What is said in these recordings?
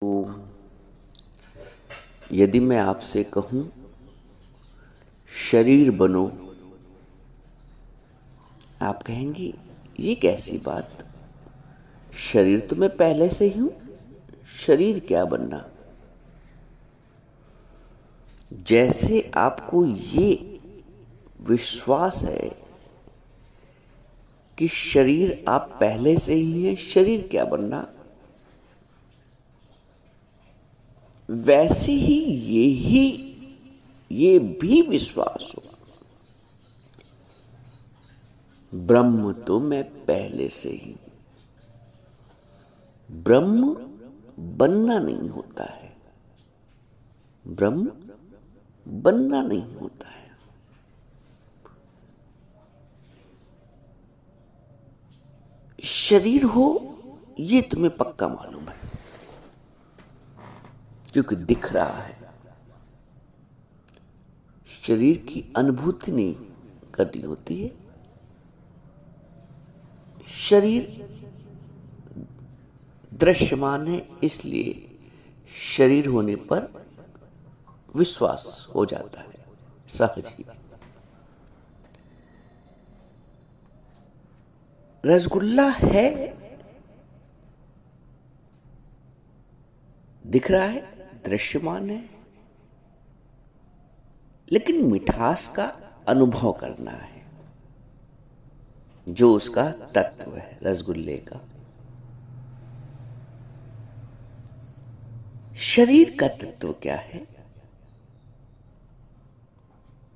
तो यदि मैं आपसे कहूं शरीर बनो, आप कहेंगी ये कैसी बात। शरीर तो मैं पहले से ही हूं, शरीर क्या बनना। जैसे आपको ये विश्वास है कि शरीर आप पहले से ही हैं, शरीर क्या बनना, वैसे ही ये भी विश्वास हो ब्रह्म तो मैं पहले से ही। ब्रह्म बनना नहीं होता है, ब्रह्म बनना नहीं होता है। शरीर हो ये तुम्हें पक्का मालूम है, क्योंकि दिख रहा है। शरीर की अनुभूति नहीं करनी होती है। शरीर दृश्यमान है, इसलिए शरीर होने पर विश्वास हो जाता है सहज ही। रसगुल्ला है, दिख रहा है, दृश्यमान है, लेकिन मिठास का अनुभव करना है, जो उसका तत्व है रसगुल्ले का। शरीर का तत्व क्या है?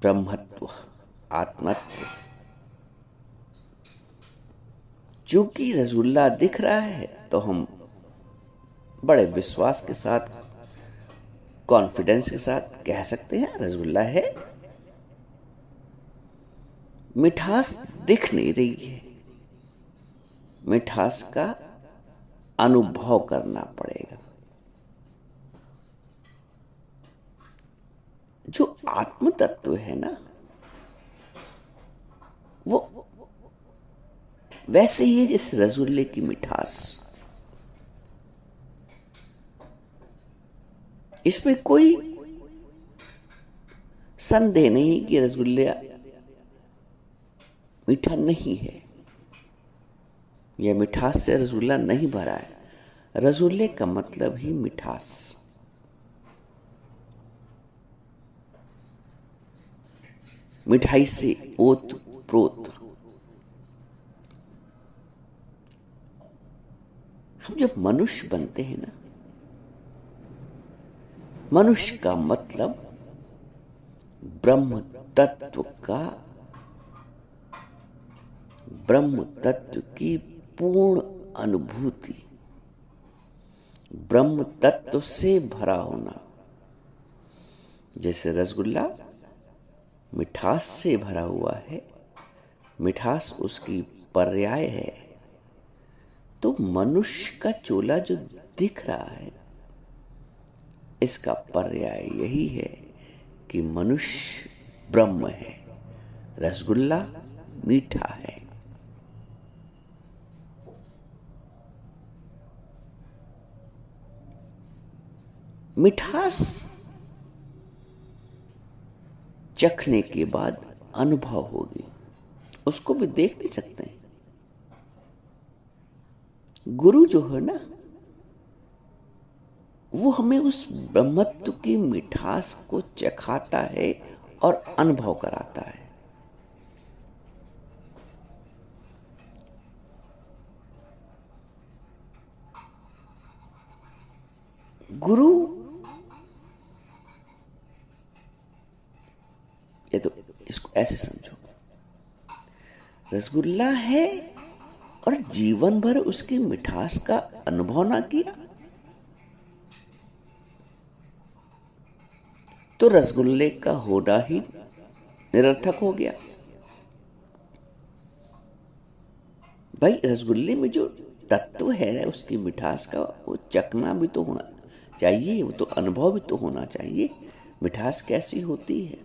ब्रह्मत्व, आत्मत्व। चूंकि रसगुल्ला दिख रहा है तो हम बड़े विश्वास के साथ, कॉन्फिडेंस के साथ कह सकते हैं रसगुल्ला है। मिठास दिख नहीं रही है, मिठास का अनुभव करना पड़ेगा। जो आत्म तत्व है ना, वो वैसे ही है जिस रसगुल्ले की मिठास। इसमें कोई संदेह नहीं कि रसगुल्ला मीठा नहीं है, यह मिठास से रसगुल्ला नहीं भरा है। रसगुल्ले का मतलब ही मिठास। मिठाई से ओत प्रोत। हम जब मनुष्य बनते हैं ना, मनुष्य का मतलब ब्रह्म तत्व का, ब्रह्म तत्व की पूर्ण अनुभूति, ब्रह्म तत्व से भरा होना। जैसे रसगुल्ला मिठास से भरा हुआ है, मिठास उसकी पर्याय है, तो मनुष्य का चोला जो दिख रहा है, इसका पर्याय यही है कि मनुष्य ब्रह्म है, रसगुल्ला मीठा है। मिठास चखने के बाद अनुभव होगी, उसको भी देख नहीं सकते हैं। गुरु जो है ना, वो हमें उस ब्रह्मत्व की मिठास को चखाता है और अनुभव कराता है। गुरु ये तो इसको ऐसे समझो, रसगुल्ला है और जीवन भर उसकी मिठास का अनुभव ना किया तो रसगुल्ले का होना ही निरर्थक हो गया। भाई रसगुल्ले में जो तत्व है उसकी मिठास का, वो चखना भी तो होना चाहिए, वो तो अनुभव भी तो होना चाहिए। मिठास कैसी होती है?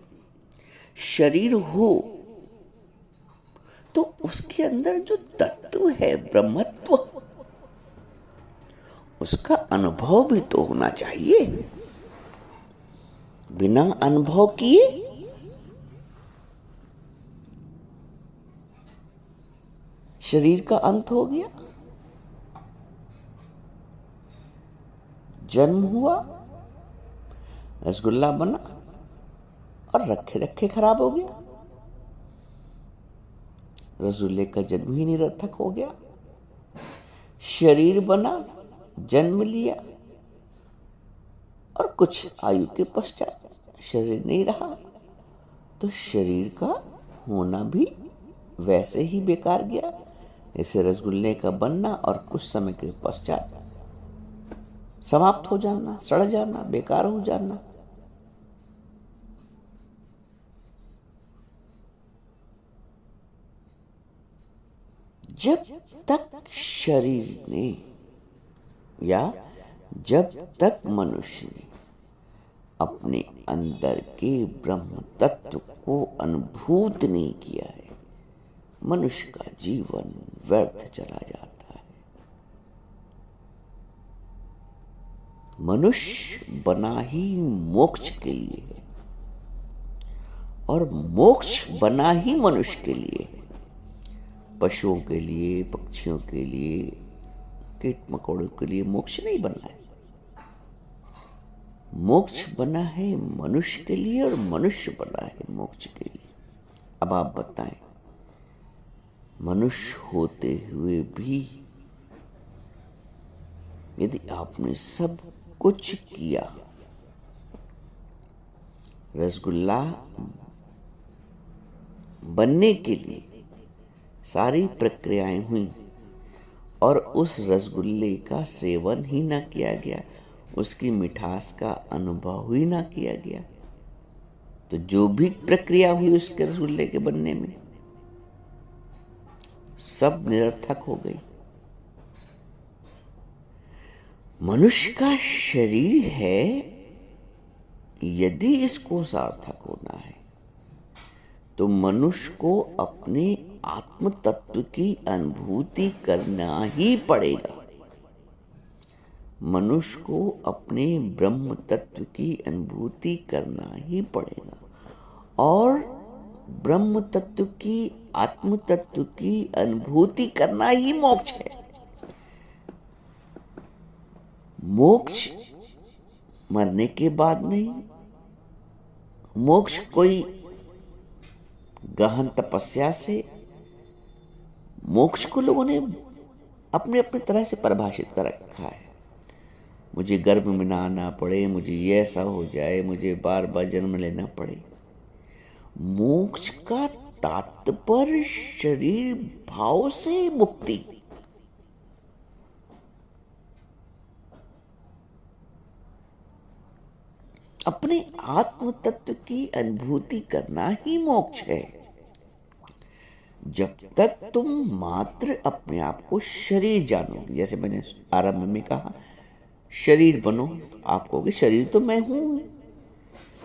शरीर हो तो उसके अंदर जो तत्व है ब्रह्मत्व, उसका अनुभव भी तो होना चाहिए। बिना अनुभव किए शरीर का अंत हो गया, जन्म हुआ, रसगुल्ला बना और रखे रखे खराब हो गया। रसगुल्ले का जन्म ही निरर्थक हो गया। शरीर बना, जन्म लिया और कुछ आयु के पश्चात शरीर नहीं रहा, तो शरीर का होना भी वैसे ही बेकार गया। ऐसे रसगुल्ले का बनना और कुछ समय के पश्चात समाप्त हो जाना, सड़ जाना, बेकार हो जाना। जब तक शरीर ने या जब तक मनुष्य ने अपने अंदर के ब्रह्म तत्व को अनुभूत नहीं किया है, मनुष्य का जीवन व्यर्थ चला जाता है। मनुष्य बना ही मोक्ष के लिए है और मोक्ष बना ही मनुष्य के लिए है। पशुओं के लिए, पक्षियों के लिए, कीट मकोड़ों के लिए मोक्ष नहीं बना है। मोक्ष बना है मनुष्य के लिए और मनुष्य बना है मोक्ष के लिए। अब आप बताएं, मनुष्य होते हुए भी यदि आपने सब कुछ किया, रसगुल्ला बनने के लिए सारी प्रक्रियाएं हुई और उस रसगुल्ले का सेवन ही ना किया गया, उसकी मिठास का अनुभव ही ना किया गया, तो जो भी प्रक्रिया हुई उसके रसगुल्ले के बनने में सब निरर्थक हो गई। मनुष्य का शरीर है, यदि इसको सार्थक होना है तो मनुष्य को अपने आत्म तत्व की अनुभूति करना ही पड़ेगा। मनुष्य को अपने ब्रह्म तत्व की अनुभूति करना ही पड़ेगा और ब्रह्म तत्व की, आत्म तत्व की अनुभूति करना ही मोक्ष है। मोक्ष मरने के बाद नहीं, मोक्ष कोई गहन तपस्या से, मोक्ष को लोगों ने अपने अपने तरह से परिभाषित कर रखा है। मुझे गर्भ में ना आना पड़े, मुझे ये ऐसा हो जाए, मुझे बार बार जन्म लेना पड़े। मोक्ष का तात्पर्य शरीर भाव से मुक्ति। अपने आत्म तत्व की अनुभूति करना ही मोक्ष है। जब तक तुम मात्र अपने आप को शरीर जानोगे, जैसे मैंने आरंभ में कहा, शरीर बनो, आप कहोगे शरीर तो मैं हूं।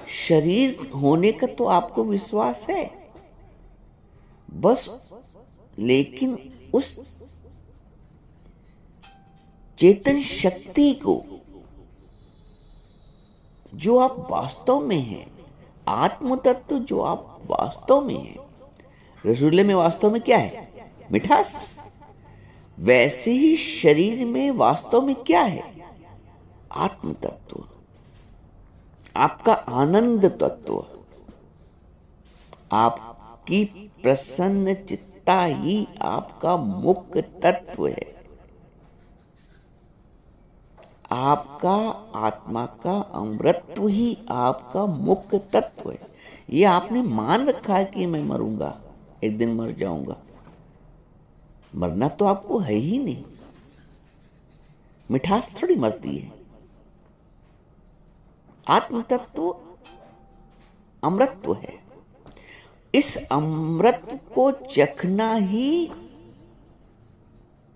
शरीर होने का तो आपको विश्वास है बस, लेकिन उस चेतन शक्ति को जो आप वास्तव में हैं, आत्म तत्व जो आप वास्तव में हैं, रसगुल्ले में वास्तव में क्या है? मिठास। वैसे ही शरीर में वास्तव में क्या है? आत्म तत्व, आपका आनंद तत्व, आपकी प्रसन्न चित्ता ही आपका मुख्य तत्व है। आपका आत्मा का अमृतत्व ही आपका मुख्य तत्व है। ये आपने मान रखा है कि मैं मरूंगा, एक दिन मर जाऊंगा। मरना तो आपको है ही नहीं। मिठास थोड़ी मरती है। आत्म तत्व अमृतत्व है। इस अमृत को चखना ही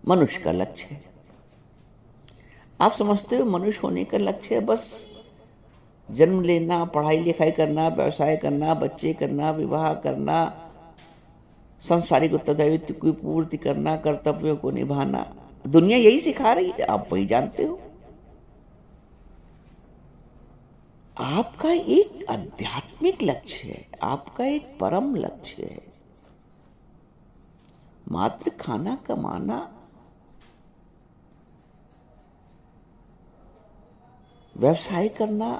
मनुष्य का लक्ष्य है। आप समझते हो मनुष्य होने का लक्ष्य है बस जन्म लेना, पढ़ाई लिखाई करना, व्यवसाय करना, बच्चे करना, विवाह करना, सांसारिक उत्तरदायित्व की पूर्ति करना, कर्तव्यों को निभाना, दुनिया यही सिखा रही है, आप वही जानते हो। आपका एक आध्यात्मिक लक्ष्य है, आपका एक परम लक्ष्य है। मात्र खाना कमाना व्यवसाय करना,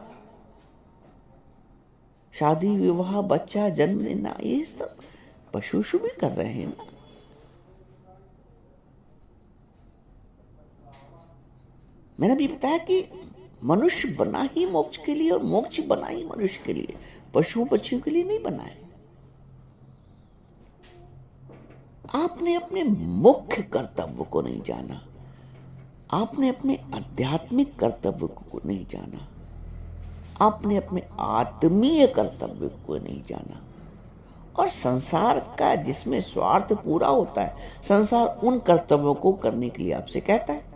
शादी विवाह बच्चा जन्म लेना, ये सब पशु भी कर रहे हैं ना। मैंने भी बताया कि मनुष्य बना ही मोक्ष के लिए और मोक्ष बना ही मनुष्य के लिए, पशुओं पक्षियों के लिए नहीं बना है। आपने अपने मुख्य कर्तव्य को नहीं जाना, आपने अपने आध्यात्मिक कर्तव्य को नहीं जाना, आपने अपने आत्मीय कर्तव्य को नहीं जाना। और संसार का जिसमें स्वार्थ पूरा होता है, संसार उन कर्तव्यों को करने के लिए आपसे कहता है।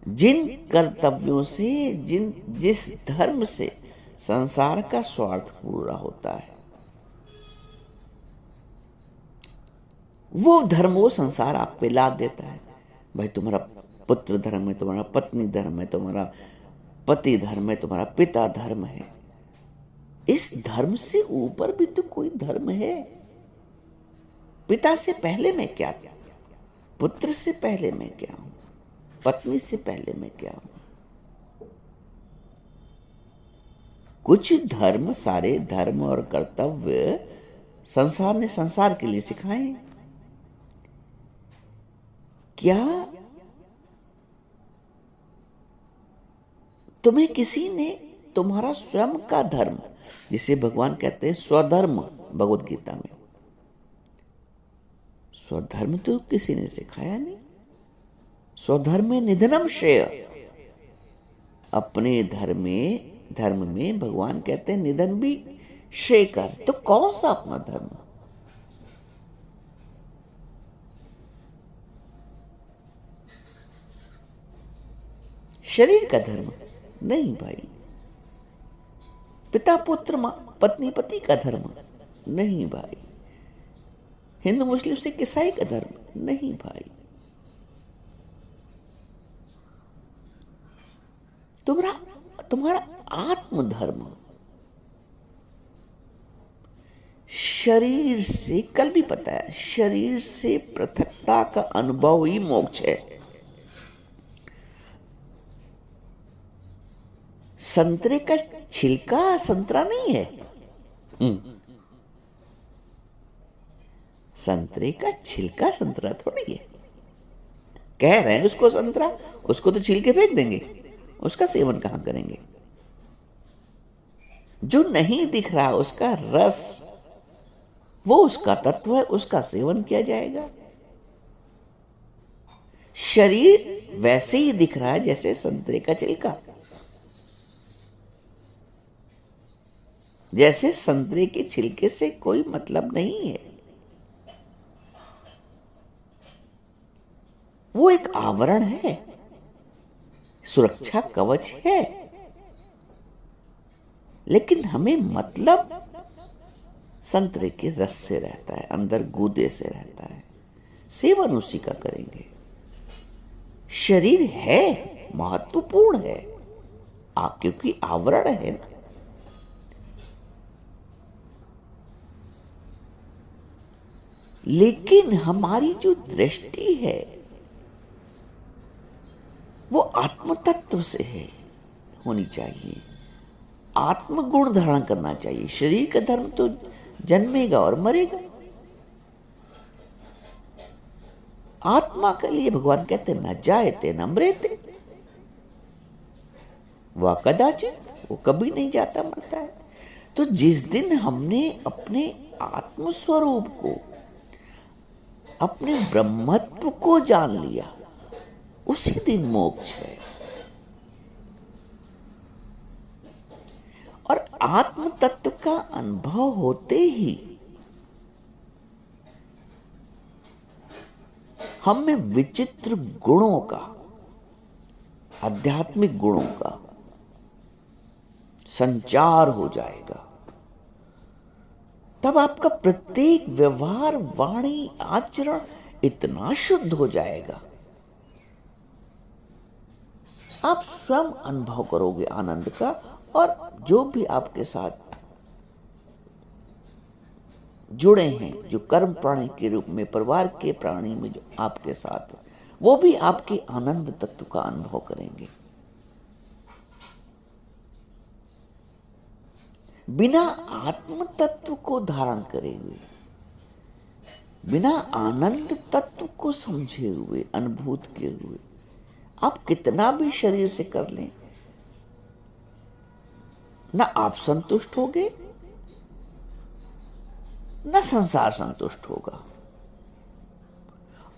जिन कर्तव्यों से, जिस धर्म से संसार का स्वार्थ पूरा होता है, वो धर्म, वो संसार आप पे लाद देता है। भाई तुम्हारा पुत्र धर्म है, तुम्हारा पत्नी धर्म है, तुम्हारा पति धर्म है, तुम्हारा पिता धर्म है। इस धर्म से ऊपर भी तो कोई धर्म है। पिता से पहले मैं क्या था, पुत्र से पहले मैं क्या हूं, पत्नी से पहले मैं क्या हूं। कुछ धर्म, सारे धर्म और कर्तव्य संसार ने संसार के लिए सिखाए हैं। क्या तुम्हें किसी ने तुम्हारा स्वयं का धर्म, जिसे भगवान कहते हैं स्वधर्म भगवत गीता में, स्वधर्म तो किसी ने सिखाया नहीं। स्वधर्म में निधनम श्रेय, अपने धर्म में भगवान कहते हैं निधन भी श्रेय कर। तो कौन सा अपना धर्म? शरीर का धर्म नहीं भाई। पिता पुत्र, पत्नी पति का धर्म नहीं भाई। हिंदू मुस्लिम सिख ईसाई का धर्म नहीं भाई। तुम्हारा आत्मधर्म, शरीर से, कल भी पता है, शरीर से पृथकता का अनुभव ही मोक्ष है। संतरे का छिलका संतरा नहीं है। संतरे का छिलका संतरा थोड़ी है। कह रहे हैं उसको संतरा, उसको तो छिलके फेंक देंगे, उसका सेवन कहां करेंगे? जो नहीं दिख रहा उसका रस, वो उसका तत्व है, उसका सेवन किया जाएगा। शरीर वैसे ही दिख रहा है जैसे संतरे का छिलका। जैसे संतरे के छिलके से कोई मतलब नहीं है, वो एक आवरण है, सुरक्षा कवच है। लेकिन हमें मतलब संतरे के रस से रहता है, अंदर गूदे से रहता है, सेवन उसी का करेंगे। शरीर है, महत्वपूर्ण है, क्योंकि आवरण है ना। लेकिन हमारी जो दृष्टि है वो आत्म तत्व से है, होनी चाहिए। आत्मगुण धारण करना चाहिए। शरीर का धर्म तो जन्मेगा और मरेगा। आत्मा के लिए भगवान कहते न जायते न मरेते, वह कदाचित, वो कभी नहीं जाता मरता है। तो जिस दिन हमने अपने आत्मस्वरूप को, अपने ब्रह्मत्व को जान लिया, उसी दिन मोक्ष है। और आत्म तत्व का अनुभव होते ही हम में विचित्र गुणों का, आध्यात्मिक गुणों का संचार हो जाएगा। तब आपका प्रत्येक व्यवहार, वाणी, आचरण इतना शुद्ध हो जाएगा, आप स्वयं अनुभव करोगे आनंद का। और जो भी आपके साथ जुड़े हैं, जो कर्म प्राणी के रूप में, परिवार के प्राणी में जो आपके साथ है, वो भी आपके आनंद तत्व का अनुभव करेंगे। बिना आत्म तत्व को धारण करे हुए, बिना आनंद तत्व को समझे हुए, अनुभूत किए हुए, आप कितना भी शरीर से कर लें, ना आप संतुष्ट होगे, न संसार संतुष्ट होगा।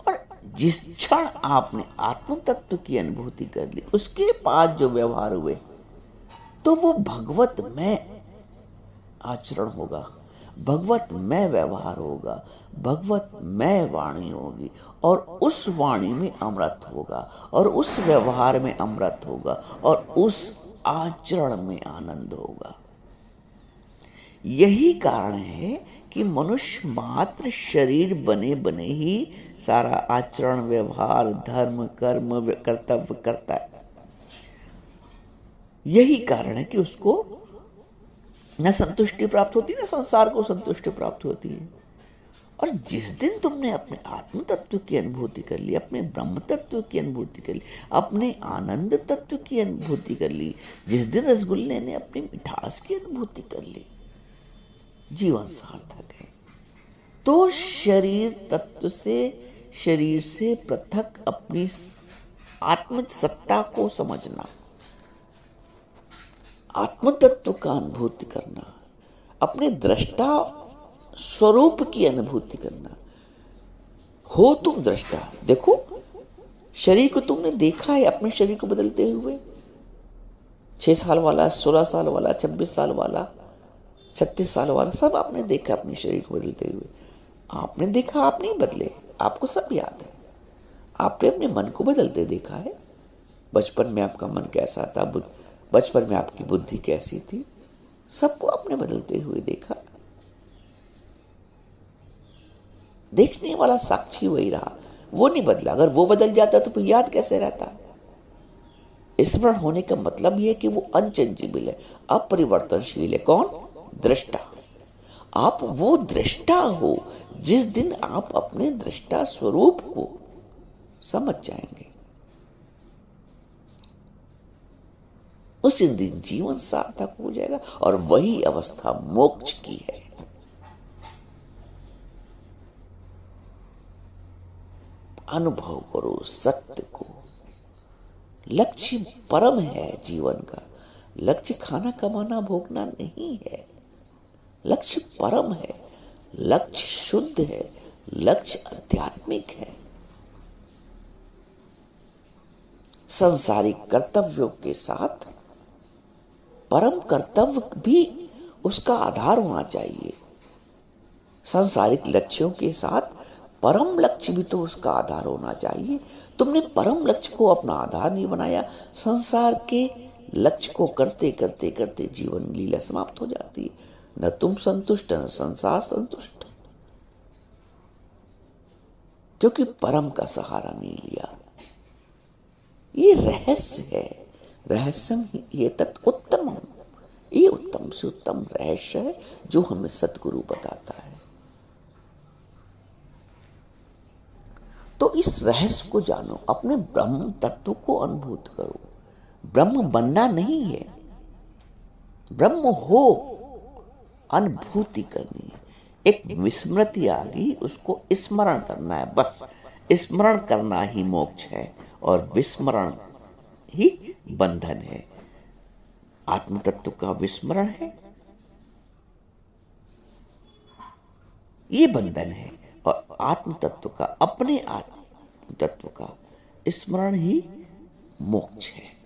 और जिस क्षण आपने आत्म तत्व की अनुभूति कर ली, उसके बाद जो व्यवहार हुए, तो वो भगवत में आचरण होगा, भगवत में व्यवहार होगा, भगवत में वाणी होगी, और उस वाणी में अमृत होगा, और उस व्यवहार में अमृत होगा, और उस आचरण में आनंद होगा। यही कारण है कि मनुष्य मात्र शरीर बने बने ही सारा आचरण, व्यवहार, धर्म, कर्म, कर्तव्य करता है। यही कारण है कि उसको न संतुष्टि प्राप्त होती, न संसार को संतुष्टि प्राप्त होती है। और जिस दिन तुमने अपने आत्म तत्व की अनुभूति कर ली, अपने ब्रह्म तत्व की अनुभूति कर ली, अपने आनंद तत्व की अनुभूति कर ली, जिस दिन रसगुल्ले ने अपनी मिठास की अनुभूति कर ली, जीवन सार्थक है। तो शरीर तत्व से, शरीर से पृथक अपनी आत्म सत्ता को समझना, आत्म तत्व का अनुभूति करना, अपने दृष्टा स्वरूप की अनुभूति करना। हो तुम दृष्टा, देखो शरीर को तुमने देखा है, अपने शरीर को बदलते हुए, 6 साल वाला, 16 साल वाला, 26 साल वाला, 36 साल वाला, सब आपने देखा अपने शरीर को बदलते हुए। आपने देखा, आप नहीं बदले, आपको सब याद है। आपने अपने मन को बदलते देखा है। बचपन में आपका मन कैसा था, बचपन में आपकी बुद्धि कैसी थी, सबको आपने बदलते हुए देखा। देखने वाला साक्षी वही रहा, वो नहीं बदला। अगर वो बदल जाता तो फिर याद कैसे रहता। स्मरण होने का मतलब यह है कि वो अनचेंजेबल है, अपरिवर्तनशील है। कौन? दृष्टा। आप वो दृष्टा हो। जिस दिन आप अपने दृष्टा स्वरूप को समझ जाएंगे, उसी दिन जीवन सार्थक हो जाएगा। और वही अवस्था मोक्ष की है। अनुभव करो सत्य को। लक्ष्य परम है जीवन का। लक्ष्य खाना कमाना भोगना नहीं है। लक्ष्य परम है, लक्ष्य शुद्ध है, लक्ष्य आध्यात्मिक है। सांसारिक कर्तव्यों के साथ परम कर्तव्य भी उसका आधार होना चाहिए। सांसारिक लक्ष्यों के साथ परम लक्ष्य भी तो उसका आधार होना चाहिए। तुमने परम लक्ष्य को अपना आधार नहीं बनाया, संसार के लक्ष्य को करते करते करते जीवन लीला समाप्त हो जाती है। न तुम संतुष्ट, न संसार संतुष्ट, क्योंकि परम का सहारा नहीं लिया। ये रहस्य है। रहस्यम ये तत् उत्तम, ये उत्तम से उत्तम रहस्य है जो हमें सतगुरु बताता है। तो इस रहस्य को जानो, अपने ब्रह्म तत्व को अनुभूत करो। ब्रह्म बनना नहीं है, ब्रह्म हो अनुभूति करनी है। एक विस्मृति आ गई, उसको स्मरण करना है। बस स्मरण करना ही मोक्ष है और विस्मरण ही बंधन है। आत्म तत्व का विस्मरण है, ये बंधन है, और आत्म तत्व का, अपने आत्म तत्व का स्मरण ही मोक्ष है।